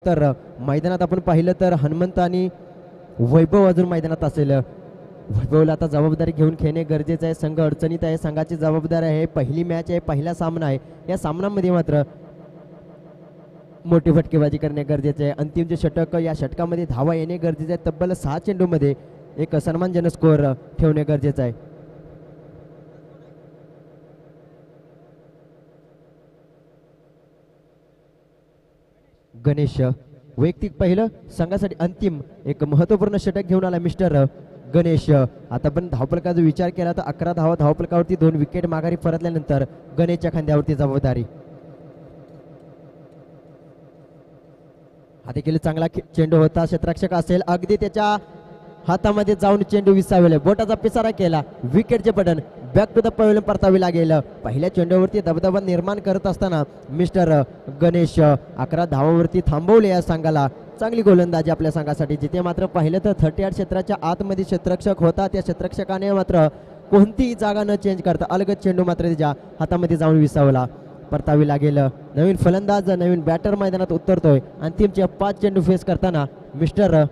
तर मैदानात आपण पाहिलं तर हनुमंत आणि वैभव अजून मैदानात असेल. वैभवला आता जबाबदारी घेऊन खेळणे गरजेचं आहे. संघ अडचणीत आहे, संघाची जबाबदारी आहे. पहिली मॅच आहे, पहिला सामना आहे. या सामन्यामध्ये मात्र मोठी फटकेबाजी करणे गरजेचे आहे. अंतिम जे षटक, या षटकामध्ये धावा येणे गरजेचे आहे. तब्बल 6 चेंडूमध्ये एक सन्मानजनक स्कोअर ठेवणे गरजेचं आहे. गणेश वैयक्तिक पहिलं, संघासाठी अंतिम एक महत्वपूर्ण षटक घेऊन आला मिस्टर गणेश. आता पण धावफलकाचा विचार केला तर 11 धावा धावफलकावरती, 2 विकेट माघारी परतल्यानंतर गणेशच्या खांद्यावरती जबाबदारी. हा देखील चांगला चेंडू होता. क्षेत्ररक्षक असेल, अगदी त्याच्या हातामध्ये जाऊन चेंडू विसावेल, बोटाचा पिसारा केला, विकेटचे बटन बॅक टू द पवेलियन परतावे लागेल. पहिल्या चेंडूवरती दबदबा निर्माण करत असताना मिस्टर गणेश 11 धावावरती थांबवले या संघाला. चांगली गोलंदाजी आपल्या संघासाठी. जिथे मात्र पाहिलं तर 38 क्षेत्राच्या आतमध्ये क्षेत्ररक्षक होता, त्या क्षेत्ररक्षकाने मात्र कोणतीही जागा न चेंज करता अलगद चेंडू मात्र त्याच्या हातामध्ये जाऊन विसावला. परतावी लागेल. नवीन फलंदाज, नवीन बॅटर मैदानात उतरतोय. अंतिमचे 5 चेंडू फेस करताना मिस्टर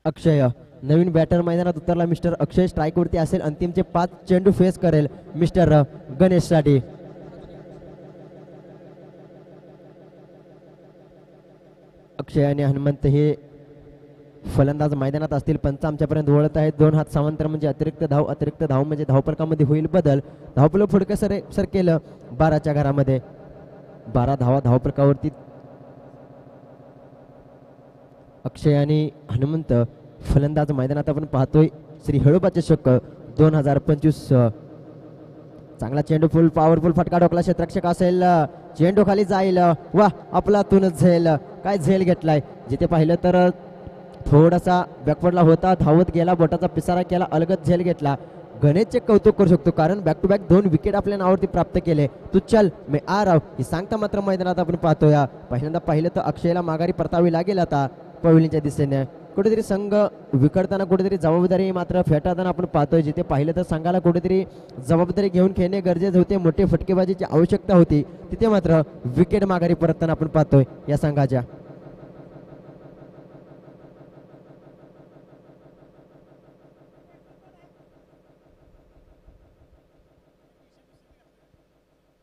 अक्षय. नवीन बॅटर मैदानात उतरला मिस्टर अक्षय. स्ट्राईकवरती असेल. अंतिमचे 5 चेंडू फेस करेल मिस्टर गणेशसाठी. अक्षय आणि हनुमंत हे फलंदाज मैदानात असतील. पंच आमच्यापर्यंत वळत आहेत. 2 हात समांतर म्हणजे अतिरिक्त धाव, अतिरिक्त धाव म्हणजे धावफलकामध्ये होईल बदल. धावफलक फुडके सर केलं 12च्या घरामध्ये. 12 धावा धावफलकावरती. अक्षय आणि हनुमंत फलंदाज मैदानात आपण पाहतोय. श्री हळोबा चषक 2025. चांगला चेंडू, फुल पॉवरफुल फटका डोकला. क्षेत्ररक्षक असेल, चेंडू खाली जाईल. वा, आपलातूनच झेल. काय झेल घेतलाय. जिथे पाहिलं तर थोडासा बॅकवर्डला होता, धावत गेला, बोटाचा पिसारा केला, अलगद झेल घेतला. गणेशचे कौतुक करू शकतो, कारण बॅक टू बॅक 2 विकेट आपल्या नावावरती प्राप्त केले. तू चल मी आ राव ही सांगता मात्र मैदानात आपण पाहतोय. पहिल्यांदा पाहिलं तर अक्षयला माघारी परतावी लागेल आता पवेलियनच्या दिशेने. कुठेतरी संघ विकडताना, कुठेतरी जबाबदारी मात्र फेटाळताना आपण पाहतोय. जिथे पाहिलं तर संघाला कुठेतरी जबाबदारी घेऊन खेळणे गरजेचे होते, मोठे फटकेबाजीची आवश्यकता होती. तिथे मात्र विकेट माघारी परतताना आपण पाहतोय या संघाच्या.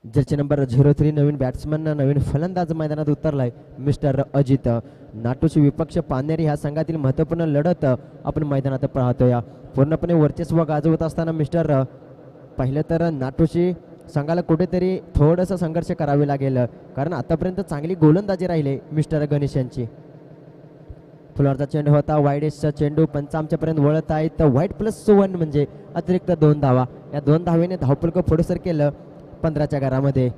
जर्सी नंबर 03 नवीन बॅट्समन, नवीन फलंदाज मैदानात उतरलाय मिस्टर अजित. नाटोशी विपक्ष पानेरी ह्या संघातील महत्त्वपूर्ण लढत आपण मैदानात पाहतोय. पूर्णपणे वर्चस्व गाजवत असताना मिस्टर पाहिलं तर नाटोशी संघाला कुठेतरी थोडंसं संघर्ष करावे लागेल, कारण आतापर्यंत चांगली गोलंदाजी राहिले मिस्टर गणेश यांची. फुलारचा चेंडू होता, वाईडेसचा चेंडू. पंच आमच्यापर्यंत वळत आहेत. तर वाईट +1 म्हणजे अतिरिक्त 2 धावा. या 2 धावेने धावफलक पुढे केलं 15च्या घरामध्ये,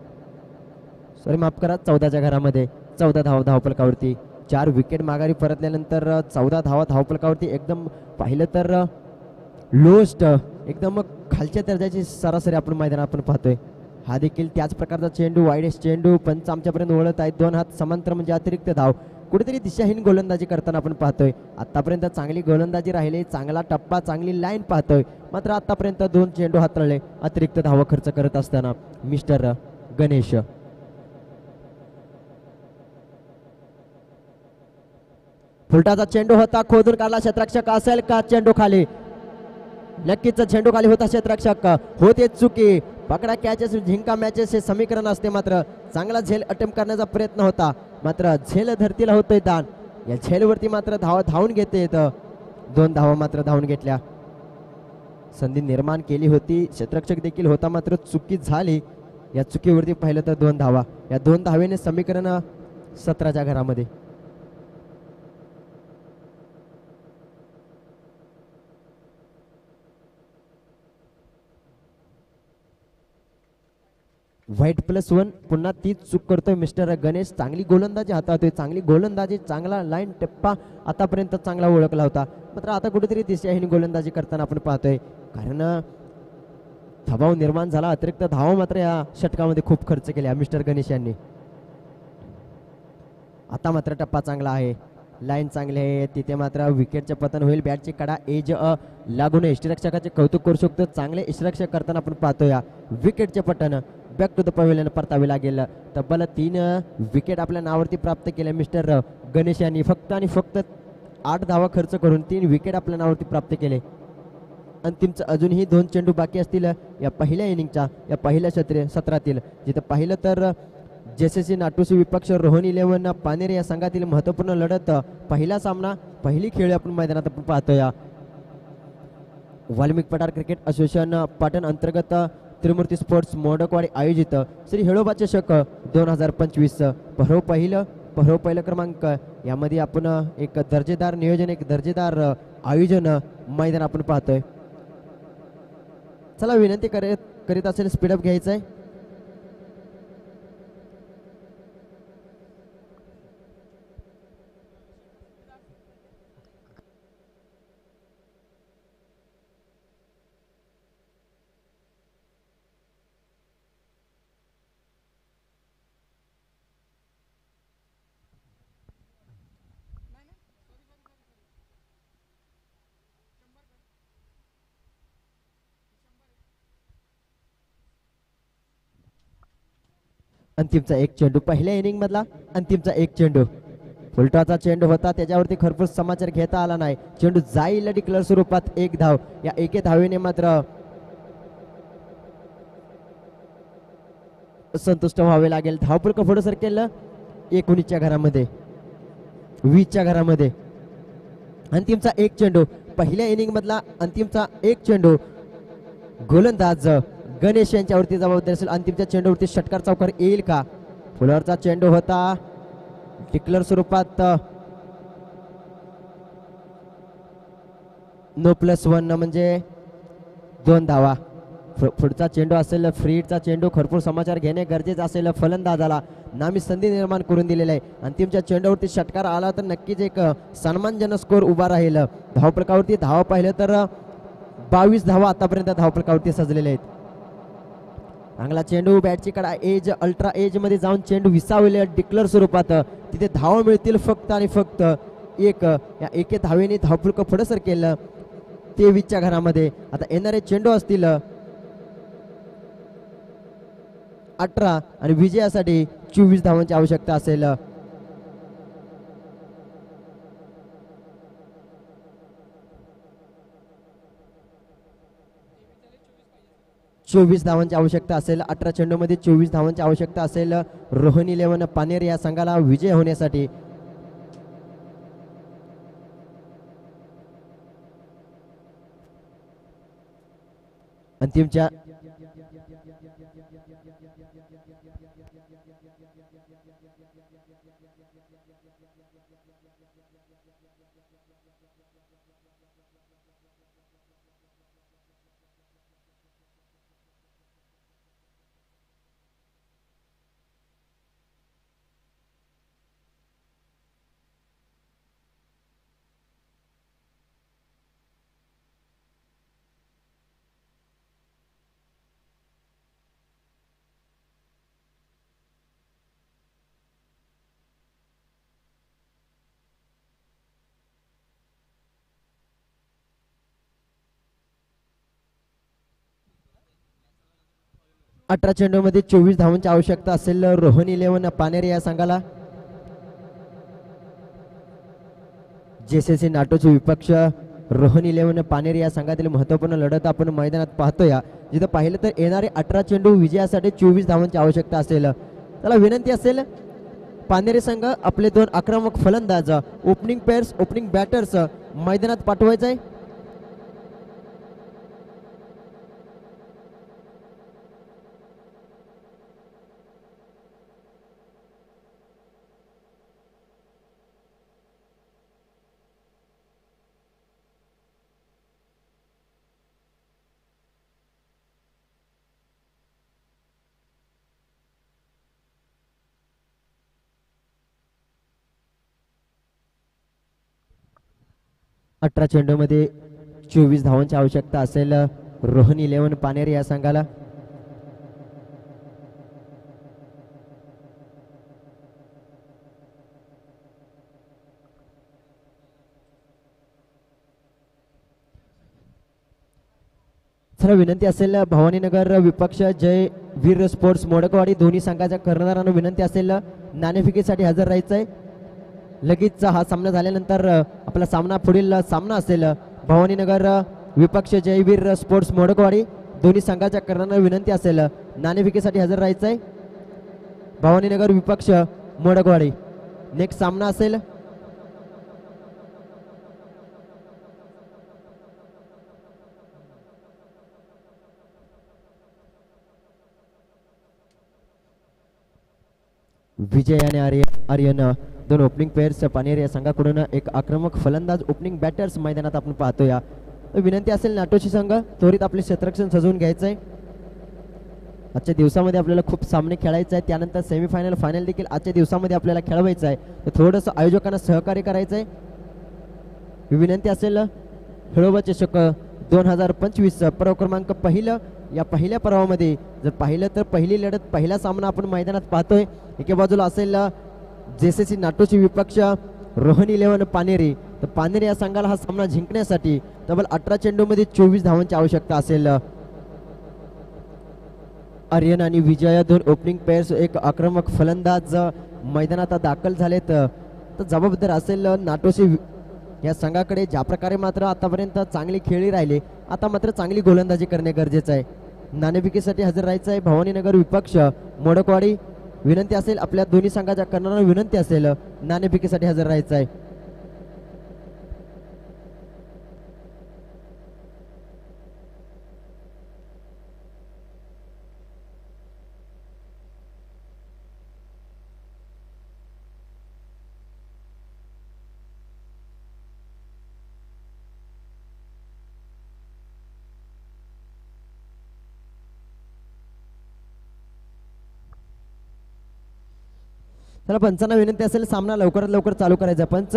सॉरी माफ करा 14च्या घरामध्ये. 14 धावा धावफलकावरती. 4 विकेट माघारी परतल्यानंतर 14 धावा धावफलकावरती. एकदम पाहिलं तर लोस्ट, एकदम खालच्या दर्जाची सरासरी आपण मैदानात आपण पाहतोय. हा देखील त्याच प्रकारचा चेंडू, वाईडेस चेंडू. पंच आमच्यापर्यंत वळत आहेत. 2 हात समांतर म्हणजे अतिरिक्त धाव. कुठेतरी दिशाहीन गोलंदाजी करताना आपण पाहतोय. आतापर्यंत चांगली गोलंदाजी राहिली, चांगला टप्पा, चांगली लाईन पाहतोय. मात्र आतापर्यंत 2 चेंडू हाताळले अतिरिक्त धावा खर्च करत असताना मिस्टर गणेश. फुलटाचा चेंडू होता, खोदून काढला. क्षेत्ररक्षक असेल का, चेंडू खाली. नक्कीच चेंडू खाली होता. क्षेत्ररक्षक होते चुकी. पकडा कॅचेस, झिंका मॅचेस हे समीकरण असते. मात्र चांगला झेल अटेम्प्ट करण्याचा प्रयत्न होता, मात्र झेल धरतीला होतोय दान. या झेलवरती मात्र धावून घेते येतं. 2 धावा मात्र धावून घेतल्या. संधी निर्माण केली होती, क्षेत्ररक्षक देखील होता, मात्र चुकी झाली. या चुकीवरती पाहिलं तर 2 धावा. या 2 धावेने समीकरण 17च्या घरामध्ये. व्हाईट +1 पुन्हा तीच चूक करतोय मिस्टर गणेश. चांगली गोलंदाजी हाताळतोय, चांगली गोलंदाजी, चांगला लाईन टप्पा आतापर्यंत चांगला ओळखला होता. मात्र आता कुठेतरी दिशाहीन गोलंदाजी करताना आपण पाहतोय, कारण दबाव निर्माण झाला. अतिरिक्त धावा मात्र या षटकामध्ये खूप खर्च केल्या मिस्टर गणेश यांनी. आता मात्र टप्पा चांगला आहे, लाईन चांगली आहे, तिथे मात्र विकेटचे पतन होईल. बॅटची कडा एज लागून यष्टीरक्षकाचे कौतुक करू शकतो. चांगले यष्टीरक्षक करताना आपण पाहतोय विकेटचे पतन बॅक टू द पवेलियन परतावे लागेल. तब्बल 3 विकेट आपल्या नावावरती प्राप्त केले मिस्टर गणेश यांनी. फक्त आणि फक्त 8 धावा खर्च करून 3 विकेट आपल्या नावावरती प्राप्त केले. अंतिमचं अजूनही 2 चेंडू बाकी असतील या पहिल्या इनिंगच्या, या पहिल्या सत्रातील. जिथं पाहिलं तर जेसीसी नाटूसी विपक्ष रोहन 11 पानेर या संघातील महत्त्वपूर्ण लढत, पहिला सामना, पहिली खेळ आपण मैदानात आपण पाहतोय. वाल्मिक पठार क्रिकेट असोसिएशन पाटण अंतर्गत त्रिमूर्ती स्पोर्ट्स मोडकवाडी आयोजित श्री हेळोबा चषक 2025 भरव पहिलं क्रमांक. यामध्ये आपण एक दर्जेदार नियोजन, एक दर्जेदार आयोजन मैदान आपण पाहतोय. चला विनंती करीत असेल स्पीडअप घ्यायचं आहे. अंतिमचा एक चेंडू, पहिल्या इनिंग मधला अंतिमचा एक चेंडू, फुलटॉचा चेंडू होता, त्याच्यावरती खरपूस समाचार घेता आला नाही. चेंडू जाईल डिक्लेअर स्वरूपात 1 धाव. या 1 धावेने मात्र संतुष्ट व्हावे लागेल. धावपुलक पुढे सरकेल 19च्या घरामध्ये, 20च्या घरामध्ये. अंतिमचा एक चेंडू, पहिल्या इनिंग मधला अंतिमचा एक चेंडू. गोलंदाज गणेश यांच्यावरती जबाबदारी असेल. अंतिमच्या चेंडूवरती षटकार चौकार येईल का? फुलरचा चेंडू होता, डिक्लेअर स्वरूपात No+1 म्हणजे 2 धावा. पुढचा चेंडू असेल फ्रीडचा चेंडू. भरपूर समाचार घेणे गरजेचं असेल. फलंदाजाला नामी संधी निर्माण करून दिलेला आहे. अंतिमच्या चेंडूवरती षटकार आला तर नक्कीच एक सन्मानजनक स्कोर उभा राहील. धावफलकावरती धावा पाहिलं तर 22 धावा आतापर्यंत धावफलकावरती सजलेले आहेत. चांगला चेंडू, बॅटची कडा एज, अल्ट्रा एज मध्ये जाऊन चेंडू विसावले डिक्लेअर स्वरूपात. तिथे धावा मिळतील फक्त आणि फक्त 1. या 1 धावेने धावफलक पुढे सरकेल 23च्या घरामध्ये. आता येणारे चेंडू असतील 18 आणि विजयासाठी 24 धावांची आवश्यकता असेल. 24 धावांची आवश्यकता असेल. 18 चेंडूमध्ये 24 धावांची आवश्यकता असेल रोहन 11 पानेर या संघाला विजय होण्यासाठी. अंतिमच्या अठरा चेंडूमध्ये 24 धावांची आवश्यकता असेल रोहन 11 पानेर या संघाला. जेसीसी नाटोचे विपक्ष रोहन 11 पानेर या संघातील महत्वपूर्ण लढत आपण मैदानात पाहतोय. जिथं पाहिलं तर येणारे 18 चेंडू विजयासाठी 24 धावांची आवश्यकता असेल. त्याला विनंती असेल पानेरी संघ आपले 2 आक्रमक फलंदाज, ओपनिंग पेअर्स, ओपनिंग बॅटर्स मैदानात पाठवायचं आहे. अठरा चेंडूमध्ये 24 धावांची आवश्यकता असेल रोहन 11 पानेर या संघाला. चला विनंती असेल भवानीनगर विपक्ष जय वीर स्पोर्ट्स मोडकवाडी दोन्ही संघाच्या कर्णधारांना विनंती असेल नाणेफेकीसाठी हजर राहायचं आहे. लगेच हा सामना झाल्यानंतर आपला सामना पुढील सामना असेल भवानीनगर विपक्ष जयवीर स्पोर्ट्स मोडकवाडी दोन्ही संघाच्या कर्णधारांना विनंती असेल नाणेफेकीसाठी हजर राहायचं आहे. भवानीनगर विपक्ष मोडकवाडी नेक्स्ट सामना असेल विजय आणि आर्यन दोन ओपनिंग प्लेयर्स पानेरी या संघाकडून एक आक्रमक फलंदाज ओपनिंग बॅटर्स मैदानात आपण पाहतोय. विनंती असेल नाटोशी संघ त्वरित आपले क्षेत्ररक्षण सजवून घ्यायचं आहे. आजच्या दिवसामध्ये आपल्याला खूप सामने खेळायचे आहेत, त्यानंतर सेमीफायनल फायनल देखील आजच्या दिवसामध्ये आपल्याला खेळवायचं आहे. तर थोडंसं आयोजकांना सहकार्य करायचं आहे. विनंती असेल खेळोबा चषक 2025 पर्व क्रमांक पहिलं. या पहिल्या पर्वामध्ये जर पाहिलं तर पहिली लढत पहिला सामना आपण मैदानात पाहतोय. एके बाजूला असेल जेसीसी नाटोची विपक्ष रोहन 11 पानेरी. तर पानेरी या संघाला हा सामना जिंकण्यासाठी तब्बल 18 चेंडूमध्ये 24 धावांची आवश्यकता असेल. आर्यन आणि विजय दोन ओपनिंग प्लेयर्स एक आक्रमक फलंदाज मैदानात दाखल झालेत. तर जबाबदार असेल नाटोशी या संघाकडे. ज्या प्रकारे मात्र आतापर्यंत चांगली खेळी राहिले, आता मात्र चांगली गोलंदाजी करणे गरजेचं आहे. नाणेफेकीसाठी हजर राहायचं आहे भवानीनगर विपक्ष मोडकवाडी. विनंती असेल आपल्या दोन्ही संघाच्या कर्णधारांना विनंती असेल नाणेफेकीसाठी हजर राहायचं आहे. चला पंचांना विनंती असेल सामना लवकरात लवकर चालू करायचा. पंच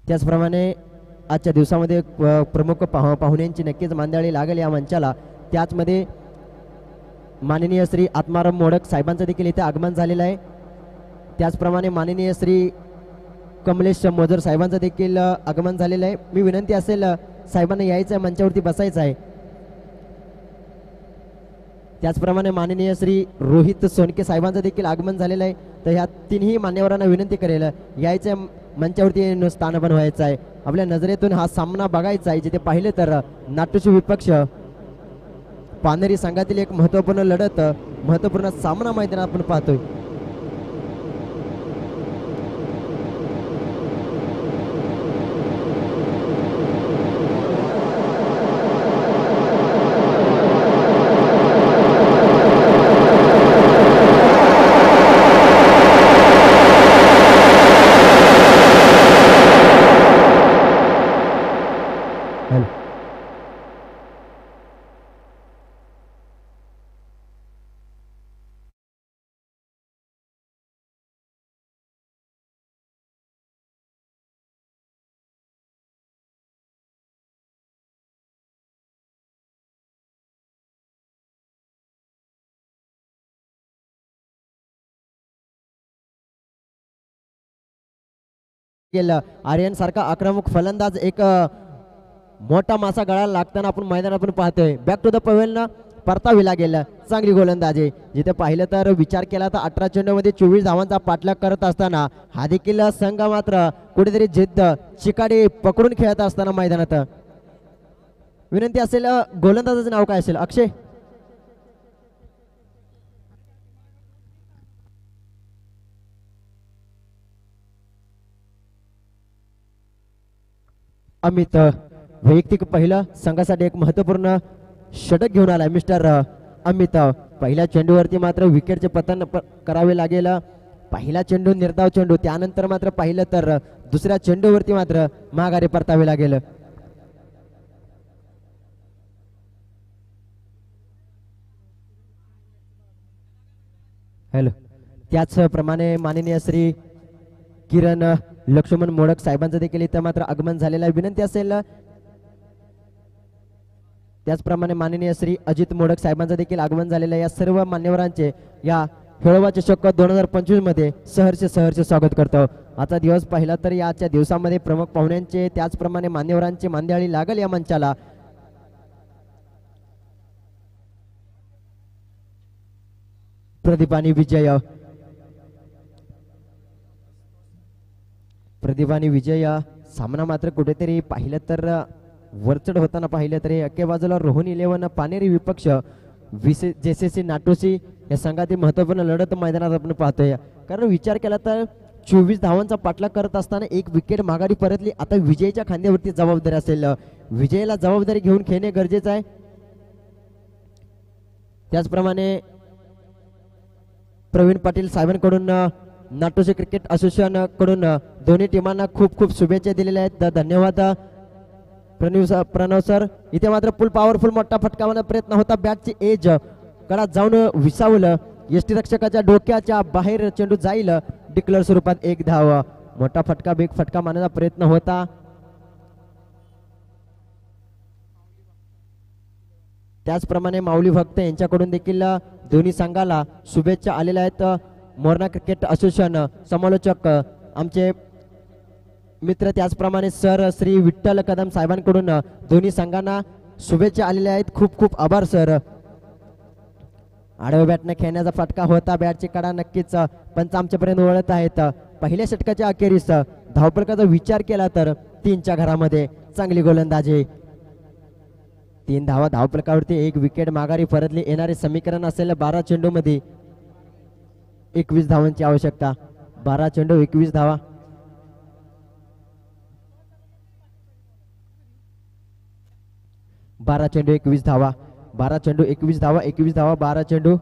त्याचप्रमाणे आजच्या दिवसामध्ये प्रमुख पाहुण्यांची नक्कीच मांदियाळी लागेल या मंचाला. त्याचमध्ये माननीय श्री आत्माराम मोडक साहेबांचं देखील इथे आगमन झालेलं आहे. त्याचप्रमाणे माननीय श्री कमलेश मोजर साहेबांचं देखील आगमन झालेलं आहे. मी विनंती असेल साहेबांना यायचं आहे, मंचावरती बसायचं आहे. त्याचप्रमाणे माननीय श्री रोहित सोनके साहेबांचं देखील आगमन झालेलं आहे. तर ह्या तिन्ही मान्यवरांना विनंती करेल यायचं मंचावरती स्थान बनवायचं आहे. आपल्या नजरेतून हा सामना बघायचा आहे. जिथे पाहिले तर नाटोशी विपक्ष पानेरी संघातील एक महत्वपूर्ण लढत, महत्वपूर्ण सामना मैदानात आपण पाहतोय. आर्यन सारखा आक्रमक फलंदाज एक मोठा मासा गळाला लागताना आपण मैदानात आपण पाहतोय. बॅक टू द पवेल परतावी लागेल. चांगली गोलंदाजी. जिथे पाहिलं तर विचार केला तर 18 चेंडूमध्ये 24 धावांचा पाठलाग करत असताना हा देखील संघ मात्र कुठेतरी जिद्द चिकाडी पकडून खेळत असताना मैदानात. विनंती असेल गोलंदाजाचं नाव काय असेल? अक्षय अमित वैयक्तिक पहिलं संघासाठी एक महत्वपूर्ण षटक घेऊन आलाय मिस्टर अमित. पहिल्या चेंडूवरती मात्र विकेटचे पतन करावे लागेल. पहिला चेंडू निर्धाव चेंडू, त्यानंतर मात्र पाहिलं तर दुसऱ्या चेंडूवरती मात्र माघारी परतावे लागेल. हॅलो. त्याचप्रमाणे माननीय श्री किरण लक्ष्मण मोडक साहेबांचं देखील इथं मात्र आगमन झालेलं आहे. विनंती असेल त्याचप्रमाणे माननीय श्री अजित मोडक साहेबांचं देखील आगमन झालेलं आहे. या सर्व मान्यवरांचे या खेळवा चषक 2025 मध्ये सहर्ष स्वागत करतो. आजचा दिवस पाहिला तर याच्या दिवसामध्ये प्रमुख पाहुण्यांचे त्याचप्रमाणे मान्यवरांचे मांदियाळी लागल या मंचाला. प्रदीप आणि विजय सामना मात्र कुठेतरी पाहिलं तर वरचढ होताना पाहिलं तरी एके बाजूला रोहन 11 पानेरी विपक्ष जेसीसी नाटोसी या संघातील महत्वपूर्ण लढत मैदानात आपण पाहतोय. कारण विचार केला तर 24 धावांचा पाठलाग करत असताना एक विकेट माघारी परतली. आता विजयच्या खांद्यावरती जबाबदारी असेल. विजयला जबाबदारी घेऊन खेळणे गरजेचं आहे. त्याचप्रमाणे प्रवीण पाटील साहेबांकडून नाटोसी क्रिकेट असोसिएशन कडून दोन्ही टीमांना खूप खूप शुभेच्छा दिलेल्या आहेत. धन्यवाद प्रणव सर. इथे मात्र फुल पॉवरफुल मोठा फटका मारण्याचा प्रयत्न होता. बॅटची एज कडा जाऊन विसावलं. यष्टीरक्षकाच्या डोक्याच्या बाहेर चेंडू जाईल. डिक्लेअर स्वरूपात एक धाव. मोठा फटका बिग फटका मारण्याचा प्रयत्न होता. त्याचप्रमाणे माऊली भक्त यांच्याकडून देखील दोन्ही संघाला शुभेच्छा आलेल्या आहेत. मोरणा क्रिकेट असोसिएशन समालोचक आमचे मित्र त्याचप्रमाणे सर श्री विठ्ठल कदम साहेबांकडून दोन्ही संघांना शुभेच्छा आलेल्या आहेत. खूप खूप आभार सर. आडव्या बॅटने खेळण्याचा फटका होता. बॅटची कडा नक्कीच पंच आमच्यापर्यंत वळत आहेत. पहिल्या षटकाच्या अखेरीस धावफलकाचा विचार केला तर 3च्या घरामध्ये चांगली गोलंदाजी. 3 धावा धावफलकावरती एक विकेट माघारी परतली. येणारे समीकरण असेल 12 चेंडू मध्ये 21 धावांची आवश्यकता. 12 चेंडू 21 धावा. बारा चेंडू 21 धावा. 12 चेंडू 21 धावा. 21 धावा 12 चेंडू.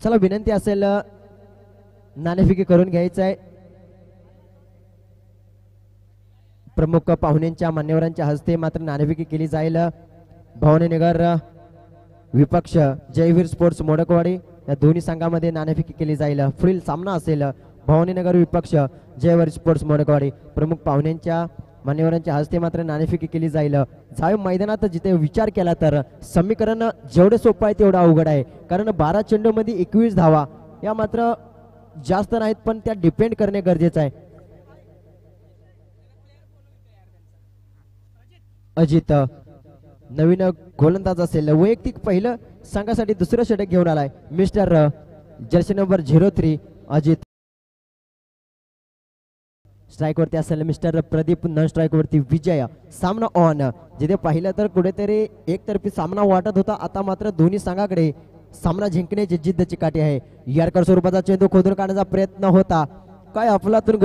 चला विनंती असेल नाणेफेकी करून घ्यायचं आहे. प्रमुख पाहुण्यांच्या मान्यवरांच्या हस्ते मात्र नाणेफेकी केली जाईल. भवानीनगर विपक्ष जयवीर स्पोर्ट्स मोडकवाडी या दोन्ही संघामध्ये नाणेफेकी केली जाईल. पुढील सामना असेल भवानीनगर विपक्ष जयवीर स्पोर्ट्स मोडकवाडी. प्रमुख पाहुण्यांच्या मान्यवरांच्या हस्ते मात्र नाणेफेकी केली जाईल. झाव मैदानात जिथे विचार केला तर समीकरण जेवढे सोपं आहे तेवढं अवघड आहे. कारण 12 चेंडू मध्ये 21 धावा या मात्र जास्त नाहीत पण त्या डिपेंड करणे गरजेचं आहे. अजित नवीन गोलंदाज असेल. वैयक्तिक पहिलं संघासाठी दुसरं षटक घेऊन आलाय mister Jersey number 03 Ajit. Strike वरती असेल मिस्टर प्रदीप. नॉन स्ट्राईक वरती विजय. सामना ऑन. जिथे पाहिलं तर कुठेतरी एकतर्फी सामना वाटत होता. आता मात्र दोन्ही संघाकडे सामना जिंकण्याची जिद्दची काठी आहे. यारकर स्वरूपाचा चेंडू खोदून काढण्याचा प्रयत्न होता. काय अफलातून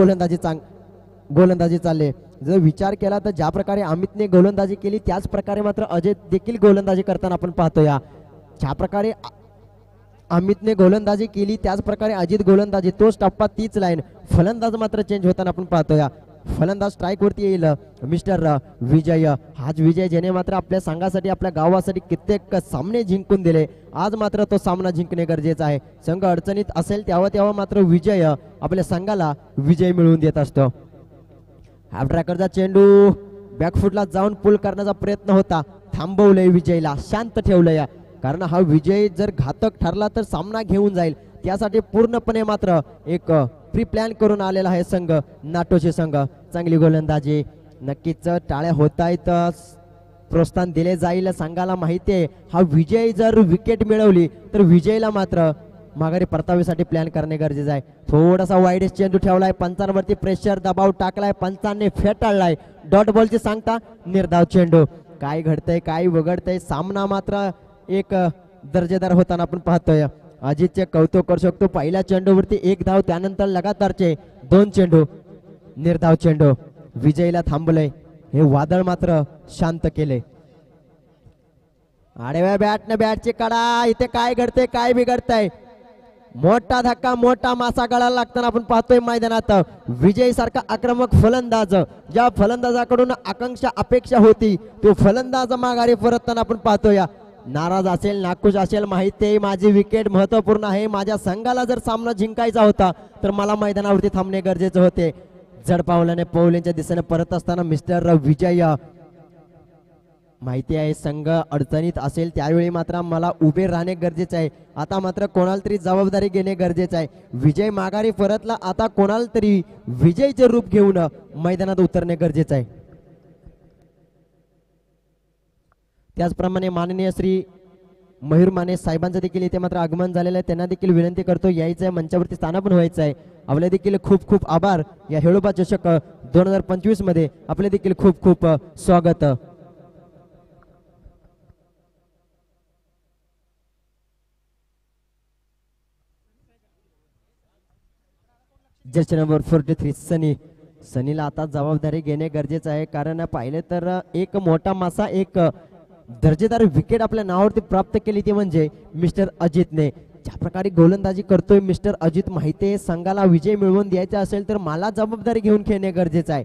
गोलंदाजी चालले. जर विचार केला तर ज्या प्रकारे अमितने गोलंदाजी केली त्याच प्रकारे मात्र अजय देखील गोलंदाजी करताना आपण पाहतोया. ज्या प्रकारे अमितने गोलंदाजी केली त्याच प्रकारे अजित गोलंदाजी. तोच टप्पा तीच लाईन. फलंदाज मात्र चेंज होताना आपण पाहतोया. फलंदाज स्ट्राईक वरती येईल मिस्टर विजय. हाच विजय ज्याने मात्र आपल्या संघासाठी आपल्या गावासाठी कित्येक सामने जिंकून दिले. आज मात्र तो सामना जिंकणे गरजेचं आहे. संघ अडचणीत असेल तेव्हा मात्र विजय आपल्या संघाला विजय मिळवून देत असतो. हाफ ट्रॅकरचा चेंडू बॅकफुटला जाऊन पुल करण्याचा प्रयत्न होता. थांबवलंय विजयला. शांत ठेवलंय. कारण हा विजय जर घातक ठरला तर सामना घेऊन जाईल. त्यासाठी पूर्णपणे मात्र एक प्री प्लॅन करून आलेला आहे संघ नाटोचे संघ. चांगली गोलंदाजी. नक्कीच टाळ्या होत आहेत. प्रोत्साहन दिले जाईल. संघाला माहिती आहे हा विजय जर विकेट मिळवली तर विजयला मात्र माघारी परतावीसाठी प्लॅन करणे गरजेचं आहे. थोडासा वाईड चेंडू ठेवलाय. पंचांवरती प्रेशर दबाव टाकलाय. पंचांनी फेटाळलाय. डॉट बॉलची सांगता निर्धाव चेंडू. काय घडतंय काय वगळतंय. सामना मात्र एक दर्जेदार होताना आपण पाहतोय. अजितचे कौतुक करू शकतो. पहिल्या चेंडूवरती 1 धाव. त्यानंतर लगातारचे 2 चेंडू निर्धाव चेंडू. विजयला थांबलंय. हे वादळ मात्र शांत केले. आडव्या बॅटने बॅटची कडा. इथे काय घडतंय काय बिघडतंय. मोठा धक्का मोठा मासा गळाला लागताना आपण पाहतोय मैदानात विजय सारखा आक्रमक फलंदाज, ज्या फलंदाजाकडून आकांक्षा अपेक्षा होती तो फलंदाज माघारी परतताना आपण पाहतोय. नाराज असेल नाखुश असेल माहिती आहे माझी विकेट महत्वपूर्ण आहे, माझ्या संघाला जर सामना जिंकायचा होता तर मला मैदानावरती थांबणे गरजेचे होते. जड पावलाने पौलेंच्या दिशेने परत असताना मिस्टर विजय, माहिती आहे संघ अडचणीत असेल त्यावेळी मात्र मला उभे राहणे गरजेचे आहे. आता मात्र कोणाला तरी जबाबदारी घेणे गरजेचे आहे. विजय माघारी परतला, आता कोणाला तरी विजयचे रूप घेऊन मैदानात उतरणे गरजेचे आहे. त्याचप्रमाणे माननीय श्री मयूर माने साहेबांचं देखील इथे मात्र आगमन झालेलं आहे. त्यांना देखील विनंती करतो यायचं आहे, मंचावरती स्थानापन्न व्हायचं आहे. आपले देखील खूप खूप आभार. या हेळोबा चषक 2025 मध्ये आपले देखील खूप खूप स्वागत. जर्सी नंबर 43 सनीला आता जबाबदारी घेणे गरजेचं आहे, कारण पाहिले तर एक मोठा मासा एक दर्जेदार विकेट आपल्या नावावरती प्राप्त केली ती म्हणजे मिस्टर अजितने. ज्या प्रकारे गोलंदाजी करतोय मिस्टर अजित, माहिती आहे संघाला विजय मिळवून द्यायचा असेल तर मला जबाबदारी घेऊन खेळणे गरजेचं आहे.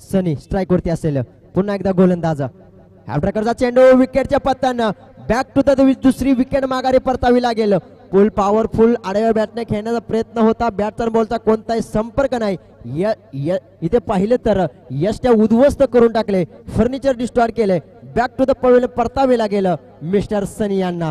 सनी स्ट्राईक वरती असेल, पुन्हा एकदा गोलंदाज, ह्या प्रकारचा चेंडू विकेटच्या पत्त्यानं बॅक टू द दुसरी विकेट माघारी परतावी लागेल. फुल पॉवरफुल आडव्या बॅटने खेळण्याचा प्रयत्न होता, बॅटचा बॉलचा कोणताही संपर्क नाही. इथे पाहिलं तर यष्ट्या उद्ध्वस्त करून टाकले, फर्निचर डिस्ट्रॉय केले. बॅक टू द पॉइंट परतावे लागेल मिस्टर सनी यांना.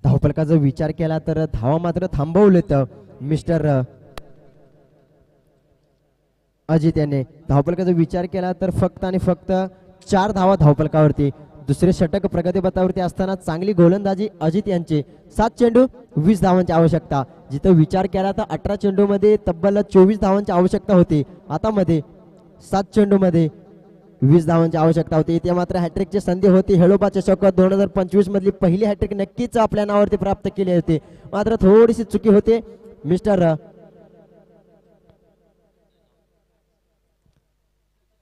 धावफलकाचा विचार केला तर धावा मात्र थांबवलेत मिस्टर अजित यांनी. धावफलकाचा विचार केला तर फक्त आणि फक्त 4 धावा धावफलकावरती. दुसरे षटक प्रगतीपथावरती असताना चांगली गोलंदाजी अजित यांची. 7 चेंडू 20 धावांची आवश्यकता. जिथं विचार केला तर 18 चेंडू मध्ये तब्बल 24 धावांची आवश्यकता होती, आता मध्ये 7 चेंडू मध्ये 20 धावांची आवश्यकता होती. इथे मात्र हॅट्रिकची संधी होती. हेळोबा चषक 2025 मधली पहिली हॅट्रिक नक्कीच आपल्या नावावरती प्राप्त केली होती, मात्र थोडीशी चुकी होते मिस्टर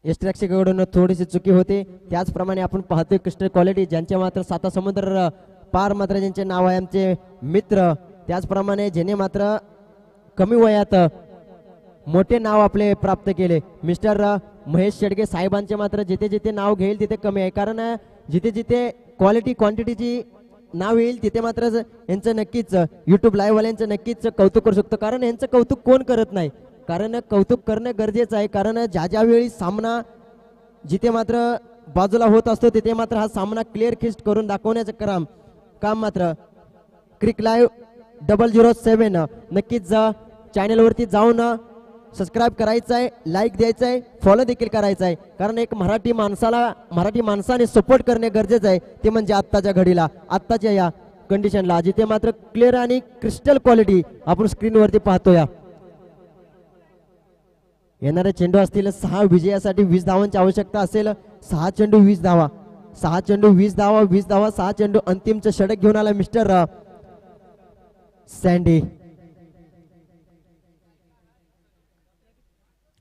यष्टरक्षकाकडून, थोडीशी चुकी होते. त्याचप्रमाणे आपण पाहतोय क्रिस्टल क्वालिटी ज्यांचे मात्र 7 समुद्र पार मात्र ज्यांचे नाव आहे आमचे मित्र, त्याचप्रमाणे ज्याने मात्र कमी वयात मोठे नाव आपले प्राप्त केले मिस्टर महेश शेडगे साहेबांचे मात्र जिथे जिथे नाव घेईल तिथे कमी आहे, कारण जिथे जिथे क्वालिटी क्वांटिटीची नाव येईल तिथे मात्र यांचं नक्कीच यूट्यूब लाईव्ह वाल्यांचं नक्कीच कौतुक करू शकतो, कारण यांचं कौतुक कोण करत नाही. कारण कौतुक करणं गरजेचं आहे, कारण ज्या ज्यावेळी सामना जिथे मात्र बाजूला होत असतो तिथे मात्र हा सामना क्लिअर खिस्ट करून दाखवण्याचं काम मात्र क्रिक लाईव्ह 007 नक्कीच चॅनलवरती जाऊन सबस्क्राईब करायचं आहे, लाईक द्यायचं आहे, फॉलो देखील करायचं आहे, कारण एक मराठी माणसाने सपोर्ट करणे गरजेचं आहे. ते म्हणजे आत्ताच्या घडीला, आत्ताच्या या कंडिशनला जिथे मात्र क्लिअर आणि क्रिस्टल क्वालिटी आपण स्क्रीनवरती पाहतोय. येणारे चेंडू असतील 6 विजयासाठी 20 धावांची आवश्यकता असेल. 6 चेंडू 20 धावा, 6 चेंडू 20 धावा, 20 धावा 6 चेंडू. अंतिमचं षटक घेऊन आला मिस्टर सँडी.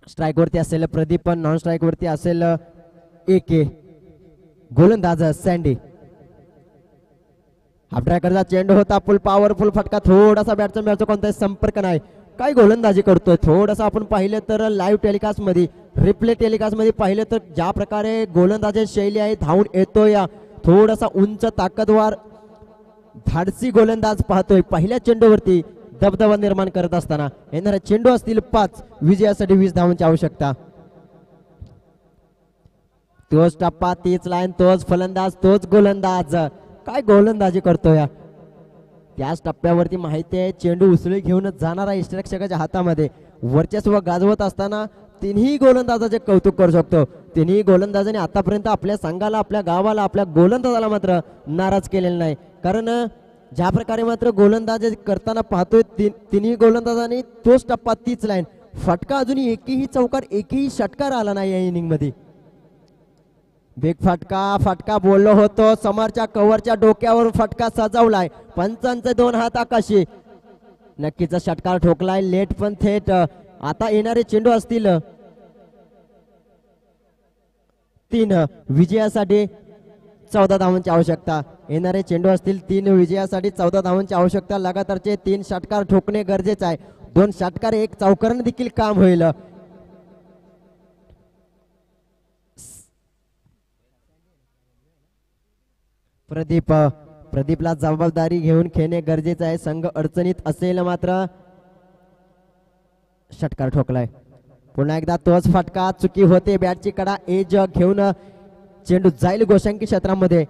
स्ट्राईक वरती असेल प्रदीप, नॉन स्ट्राईक वरती असेल AK. गोलंदाज सँडी. हाफ ड्रायकरचा चेंडू होता, फुल पॉवरफुल फटका, थोडासा बॅटचा कोणताही संपर्क नाही. काय गोलंदाजी करतोय, थोडासा आपण पाहिलं तर लाईव्ह टेलिकास्ट मध्ये, रिप्ले टेलिकास्ट मध्ये पाहिलं तर ज्या प्रकारे गोलंदाजी शैली आहे, धावून येतोय, थोडासा उंच ताकदवार धाडसी गोलंदाज पाहतोय. पहिल्या चेंडूवरती दबदबा निर्माण करत असताना येणारे चेंडू असतील 5 विजयासाठी 20 धावांची आवश्यकता. तोच टप्पा, तीच लाईन, तोच फलंदाज, तोच गोलंदाज. काय गोलंदाजी करतोय. त्याच टप्प्यावरती माहिती आहे चेंडू उसळी घेऊन जाणारा यष्टिरक्षकाच्या हातामध्ये. वर्चस्व गाजवत असताना तिन्ही गोलंदाजाचे कौतुक करू शकतो. तिन्ही गोलंदाजाने आतापर्यंत आपल्या संघाला, आपल्या गावाला, आपल्या गोलंदाजाला मात्र नाराज केलेलं नाही, कारण ज्या प्रकारे मात्र गोलंदाज करताना पाहतोय तिन्ही गोलंदाजांनी तोच टप्पा, तीच लाईन, फटका अजूनही एकही चौकार, एकही षटकार आला नाही या इनिंग मध्ये. बिग फटका फटका बोललो होतो, समोरच्या कव्हरच्या डोक्यावरून फटका सजवलाय, पंचांचे 2 हात आकाशी. नक्कीच षटकार ठोकलाय लेट पण थेट. आता येणारे चेंडू असतील 3 विजयासाठी 14 धावांची आवश्यकता. येणारे चेंडू असतील 3 विजयासाठी 14 धावांची आवश्यकता. लगातारचे 3 षटकार ठोकणे गरजेचे आहे. 2 षटकार 1 चौकाराने देखील काम होईल. प्रदीपला जबाबदारी घेऊन खेळणे गरजेचे आहे. संघ अडचणीत असेल मात्र षटकार ठोकलाय. पुन्हा एकदा तोच फटका, चुकी होते. बॅटची कडा एज घेऊन चेंडू जाईल गोशांकी क्षेत्रामध्ये.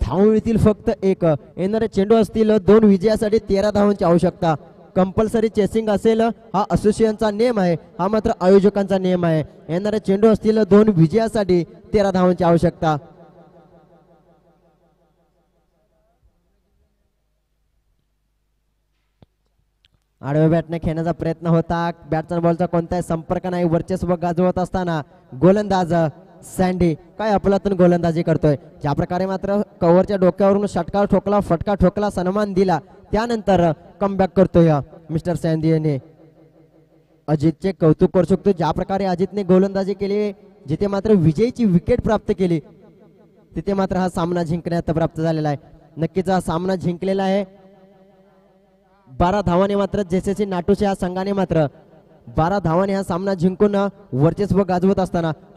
धाव मिळतील फक्त 1. येणारे चेंडू असतील 2 विजयासाठी 13 धावांची आवश्यकता. कंपल्सरी चेसिंग असेल हा असोसिएशनचा नियम आहे, हा मात्र आयोजकांचा नियम आहे. येणारे चेंडू असतील 2 विजयासाठी 13 धावांची आवश्यकता. आडव्या बॅटने खेळण्याचा प्रयत्न होता. बॅटचा बॉलचा कोणताही संपर्क नाही. वर्चस्व गाजवत असताना गोलंदाज सँडी काय अपलातून गोलंदाजी करतोय. ज्या प्रकारे मात्र कव्हरच्या डोक्यावरून षटकार ठोकला, फटका ठोकला, सन्मान दिला, त्यानंतर कमबॅक करतोय मिस्टर सँडी याने. अजितचे कौतुक करू शकतो. ज्या प्रकारे अजितने गोलंदाजी केली, जिथे मात्र विजयीची विकेट प्राप्त केली, तिथे मात्र हा सामना जिंकण्यात प्राप्त झालेला आहे. नक्कीच हा सामना जिंकलेला आहे. 12 धावाने मात्र जेसीसी नाटूच्या संघाने मात्र 12 धावाने हा सामना जिंकून वर्चस्व गाजवत असताना